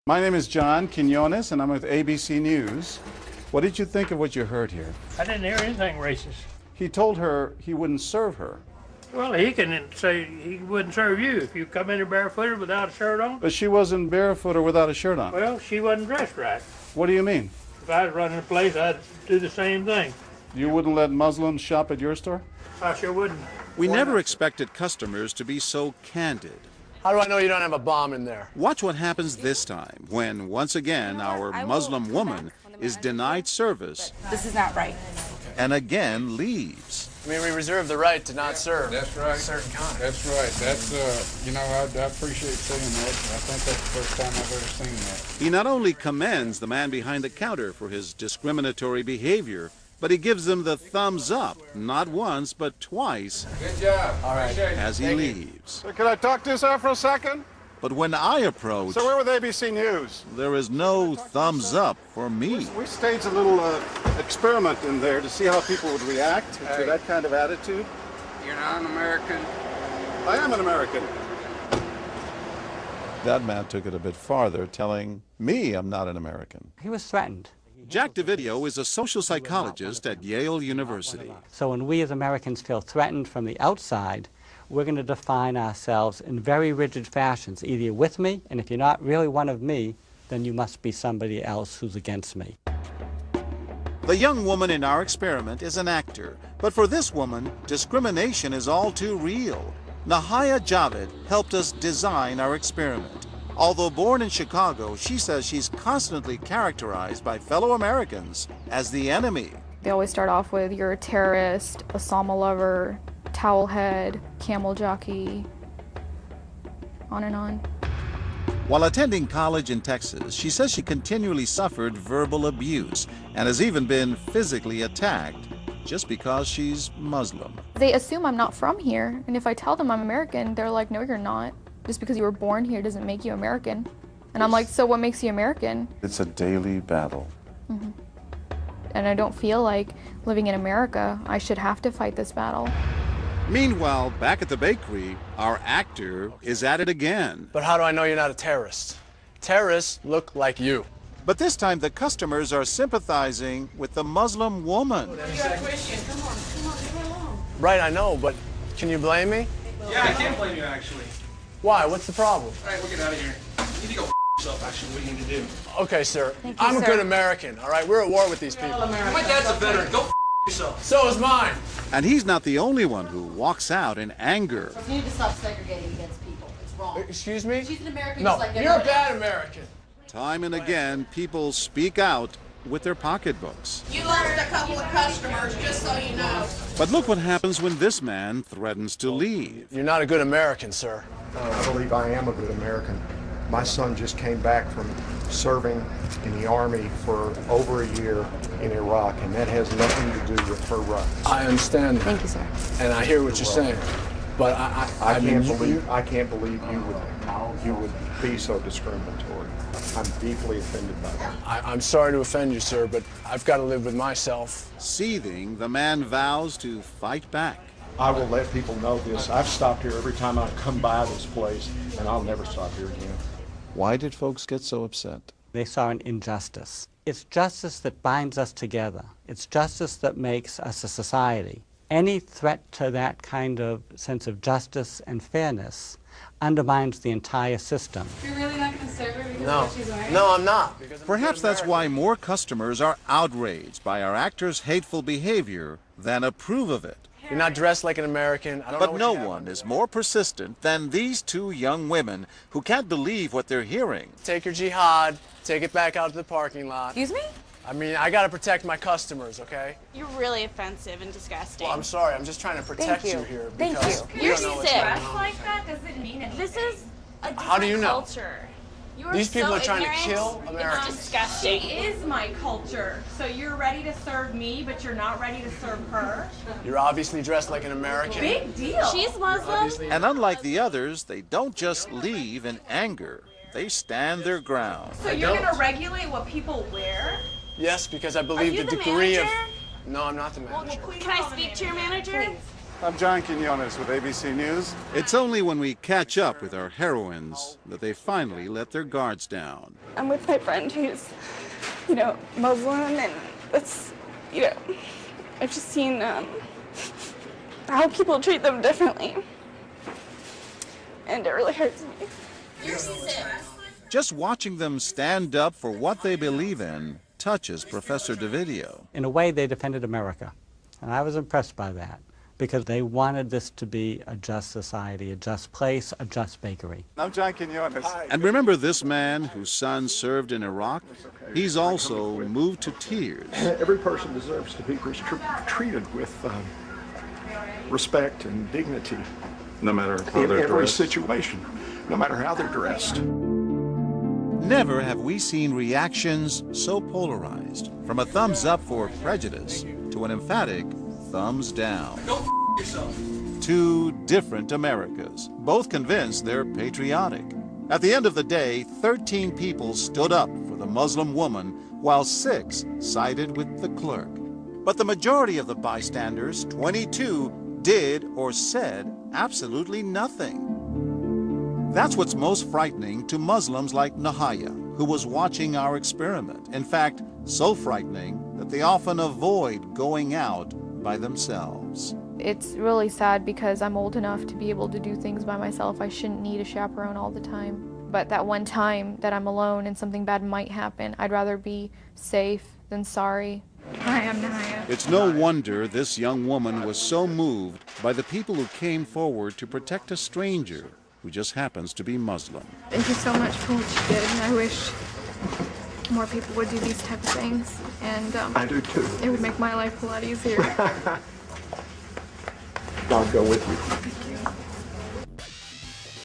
My name is John Quinones, and I'm with ABC News. What did you think of what you heard here? I didn't hear anything racist. He told her he wouldn't serve her. Well, he can say he wouldn't serve you if you come in here barefooted without a shirt on. But she wasn't barefoot or without a shirt on. Well, she wasn't dressed right. What do you mean? If I was running a place, I'd do the same thing. You wouldn't let Muslims shop at your store? I sure wouldn't. We never expected customers to be so candid. How do I know you don't have a bomb in there? Watch what happens this time when, once again, our Muslim woman is denied service. This is not right. And again leaves. I mean, we reserve the right to not serve. That's right. Certain kind. That's right. That's, you know, I appreciate saying that. I think that's the first time I've ever seen that. He not only commends the man behind the counter for his discriminatory behavior, but he gives him the thumbs up, not once, but twice. Good job. All right. As he leaves. Can I talk to you, sir, for a second? But when I approach, So we're with ABC News. there is no thumbs up for me. We staged a little experiment in there to see how people would react to that kind of attitude. You're not an American. I am an American. That man took it a bit farther, telling me I'm not an American. He was threatened. Jack DeVideo is a social psychologist at Yale University. So when we as Americans feel threatened from the outside, we're going to define ourselves in very rigid fashions. Either you're with me, and if you're not really one of me, then you must be somebody else who's against me. The young woman in our experiment is an actor, but for this woman, discrimination is all too real. Nahaya Javed helped us design our experiment. Although born in Chicago, she says she's constantly characterized by fellow Americans as the enemy. They always start off with, you're a terrorist, Osama lover, towel head, camel jockey, on and on. While attending college in Texas, she says she continually suffered verbal abuse and has even been physically attacked just because she's Muslim. They assume I'm not from here, and if I tell them I'm American, they're like, no, you're not. Just because you were born here doesn't make you American. And I'm like, so what makes you American? It's a daily battle. Mm-hmm. And I don't feel like living in America, I should have to fight this battle. Meanwhile, back at the bakery, our actor is at it again. But how do I know you're not a terrorist? Terrorists look like you. But this time the customers are sympathizing with the Muslim woman. You're a Christian. Come on, leave her alone. Right, I know, but can you blame me? Yeah, I can't blame you, actually. Why? What's the problem? All right, we'll get out of here. You need to go yourself, actually, what you need to do. Okay, sir. Thank you, I'm a sir. good American, all right? We're at war with these people. My dad's a veteran. Go yourself. So is mine. And he's not the only one who walks out in anger. You need to stop segregating against people. It's wrong. Excuse me? She's an American No, just like you're a everybody bad else. American. Time and again, people speak out with their pocketbooks. You lost a couple of customers, just so you know. But look what happens when this man threatens to leave. You're not a good American, sir. I believe I am a good American. My son just came back from serving in the Army for over a year in Iraq, and that has nothing to do with her rights. I understand that. Thank you, sir. And I hear what you're saying. But I can't believe you would be so discriminatory. I'm deeply offended by that. I'm sorry to offend you, sir, but I've got to live with myself. Seething, the man vows to fight back. I will let people know this. I've stopped here every time I come by this place, and I'll never stop here again. Why did folks get so upset? They saw an injustice. It's justice that binds us together. It's justice that makes us a society. Any threat to that kind of sense of justice and fairness undermines the entire system. You're really not going to serve her because No. of what she's wearing? No, I'm not. Perhaps that's why more customers are outraged by our actor's hateful behavior than approve of it. You're not dressed like an American. I don't know But what no you have one on. is more persistent than these two young women who can't believe what they're hearing. Take your jihad, take it back out to the parking lot. Excuse me? I mean, I got to protect my customers, okay? You're really offensive and disgusting. Well, I'm sorry. I'm just trying to protect you here Thank because you. you You're don't know what's sick. going on. like that doesn't mean anything. This is a different How do you know? culture. You are These people so are trying to ignorant. kill Americans. It's disgusting. She is my culture. So you're ready to serve me, but you're not ready to serve her? You're obviously dressed like an American. Big deal. She's Muslim. And unlike the others, they don't just leave in anger. They stand their ground. So you're going to regulate what people wear? Yes, because I believe you the the degree manager? of... No, I'm not the manager. Can I speak to your manager? I'm John Quinones with ABC News. It's only when we catch up with our heroines that they finally let their guards down. I'm with my friend who's, Muslim, and that's, I've just seen how people treat them differently. And it really hurts me. Just watching them stand up for what they believe in touches Professor DeVideo. In a way, they defended America, and I was impressed by that, because they wanted this to be a just society, a just place, a just bakery. I'm John Quinones. And remember this man whose son served in Iraq? He's also moved to tears. Every person deserves to be treated with respect and dignity. No matter how in they're every dressed. situation, no matter how they're dressed. Never have we seen reactions so polarized, from a thumbs up for prejudice to an emphatic thumbs down. Go yourself. Two different Americas, both convinced they're patriotic. At the end of the day, 13 people stood up for the Muslim woman, while 6 sided with the clerk. But the majority of the bystanders, 22, did or said absolutely nothing. That's what's most frightening to Muslims like Nahaya, who was watching our experiment. In fact, so frightening that they often avoid going out by themselves. It's really sad because I'm old enough to be able to do things by myself. I shouldn't need a chaperone all the time. But that one time that I'm alone and something bad might happen, I'd rather be safe than sorry. Hi, I'm Nahaya. It's no wonder this young woman was so moved by the people who came forward to protect a stranger who just happens to be Muslim. Thank you so much for what you did. I wish more people would do these type of things, and I do too. it would make my life a lot easier. God go with you.